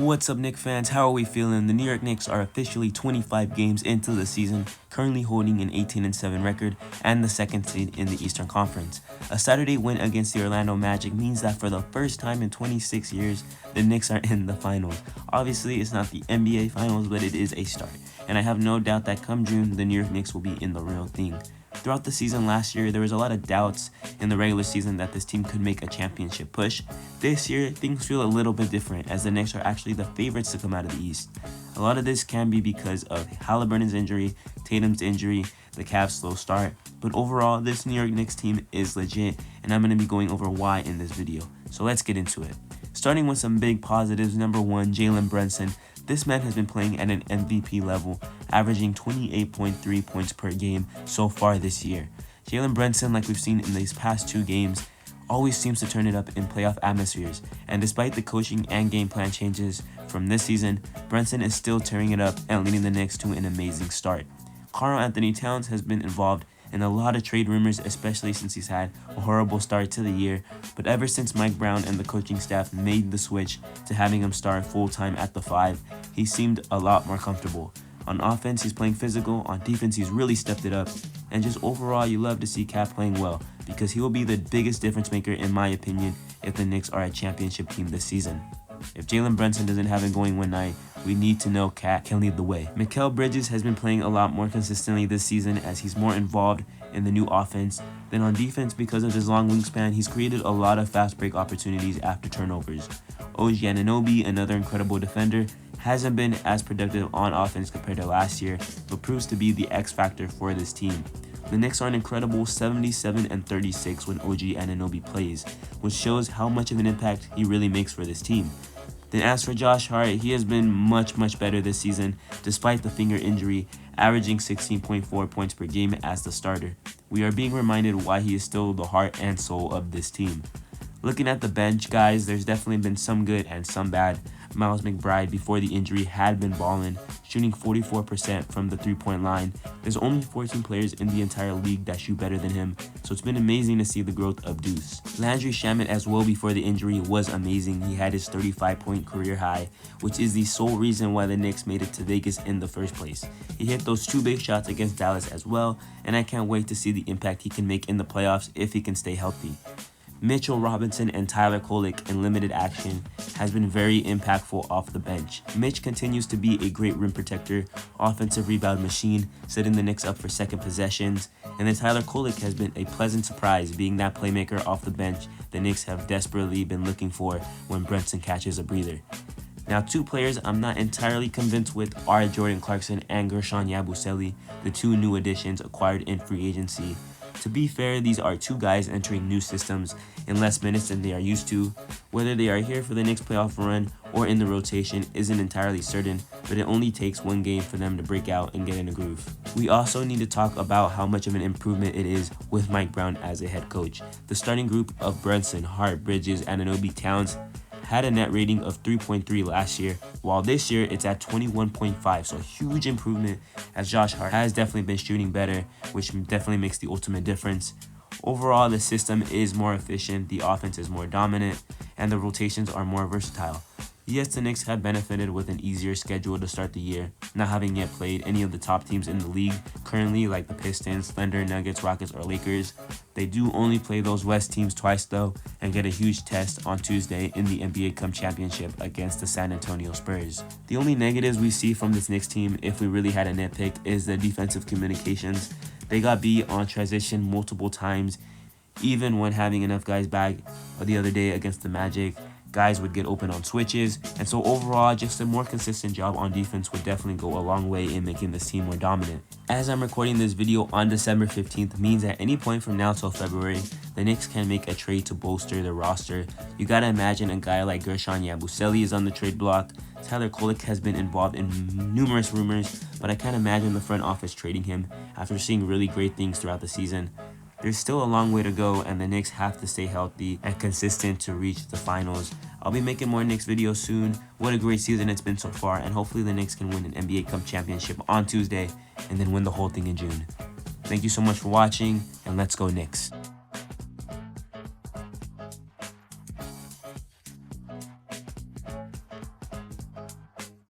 What's up, Knicks fans? How are we feeling? The New York Knicks are officially 25 games into the season, currently holding an 18-7 record and the second seed in the Eastern Conference. A Saturday win against the Orlando Magic means that for the first time in 26 years, the Knicks are in the finals. Obviously, it's not the NBA Finals, but it is a start. And I have no doubt that come June, the New York Knicks will be in the real thing. Throughout the season last year, there was a lot of doubts in the regular season that this team could make a championship push. This year, things feel a little bit different as the Knicks are actually the favorites to come out of the East. A lot of this can be because of Halliburton's injury, Tatum's injury, the Cavs' slow start. But overall, this New York Knicks team is legit, and I'm going to be going over why in this video. So let's get into it. Starting with some big positives, number one, Jalen Brunson. This man has been playing at an MVP level, averaging 28.3 points per game so far this year. Jalen Brunson, like we've seen in these past two games, always seems to turn it up in playoff atmospheres, and despite the coaching and game plan changes from this season, Brunson is still tearing it up and leading the Knicks to an amazing start. Karl-Anthony Towns has been involved in a lot of trade rumors, especially since he's had a horrible start to the year, but ever since Mike Brown and the coaching staff made the switch to having him start full-time at the 5, he seemed a lot more comfortable. On offense, he's playing physical, on defense, he's really stepped it up, and just overall, you love to see Cat playing well, because he will be the biggest difference maker in my opinion if the Knicks are a championship team this season. If Jalen Brunson doesn't have it going one night, we need to know Cat can lead the way. Mikal Bridges has been playing a lot more consistently this season as he's more involved in the new offense. Then on defense, because of his long wingspan, he's created a lot of fast break opportunities after turnovers. OG Anunoby, another incredible defender, hasn't been as productive on offense compared to last year, but proves to be the X factor for this team. The Knicks are an incredible 77-36 when OG Anunoby plays, which shows how much of an impact he really makes for this team. Then as for Josh Hart, he has been much better this season despite the finger injury, averaging 16.4 points per game as the starter. We are being reminded why he is still the heart and soul of this team. Looking at the bench, guys, there's definitely been some good and some bad. Miles McBride, before the injury, had been balling, shooting 44% from the three-point line. There's only 14 players in the entire league that shoot better than him, so it's been amazing to see the growth of Deuce. Landry Shamet as well before the injury was amazing. He had his 35-point career high, which is the sole reason why the Knicks made it to Vegas in the first place. He hit those two big shots against Dallas as well, and I can't wait to see the impact he can make in the playoffs if he can stay healthy. Mitchell Robinson and Tyler Kolek in limited action has been very impactful off the bench. Mitch continues to be a great rim protector, offensive rebound machine, setting the Knicks up for second possessions, and then Tyler Kolek has been a pleasant surprise, being that playmaker off the bench the Knicks have desperately been looking for when Brunson catches a breather. Now, two players I'm not entirely convinced with are Jordan Clarkson and Guerschon Yabusele, the two new additions acquired in free agency. To be fair, these are two guys entering new systems in less minutes than they are used to. Whether they are here for the next playoff run or in the rotation isn't entirely certain, but it only takes one game for them to break out and get in a groove. We also need to talk about how much of an improvement it is with Mike Brown as a head coach. The starting group of Brunson, Hart, Bridges, Anunoby, Towns had a net rating of 3.3 last year, while this year it's at 21.5, so a huge improvement as Josh Hart has definitely been shooting better, which definitely makes the ultimate difference. Overall, the system is more efficient, the offense is more dominant, and the rotations are more versatile. Yes, the Knicks have benefited with an easier schedule to start the year, not having yet played any of the top teams in the league currently, like the Pistons, Thunder, Nuggets, Rockets, or Lakers. They do only play those West teams twice though, and get a huge test on Tuesday in the NBA Cup Championship against the San Antonio Spurs. The only negatives we see from this Knicks team, if we really had a nitpick, is the defensive communications. They got beat on transition multiple times, even when having enough guys back the other day against the Magic. Guys would get open on switches, and so overall, just a more consistent job on defense would definitely go a long way in making this team more dominant. As I'm recording this video on December 15th means at any point from now till February, the Knicks can make a trade to bolster their roster. You gotta imagine a guy like Guerschon Yabusele is on the trade block. Tyler Kolek has been involved in numerous rumors, but I can't imagine the front office trading him after seeing really great things throughout the season. There's still a long way to go, and the Knicks have to stay healthy and consistent to reach the finals. I'll be making more Knicks videos soon. What a great season it's been so far, and hopefully the Knicks can win an NBA Cup championship on Tuesday and then win the whole thing in June. Thank you so much for watching, and let's go Knicks.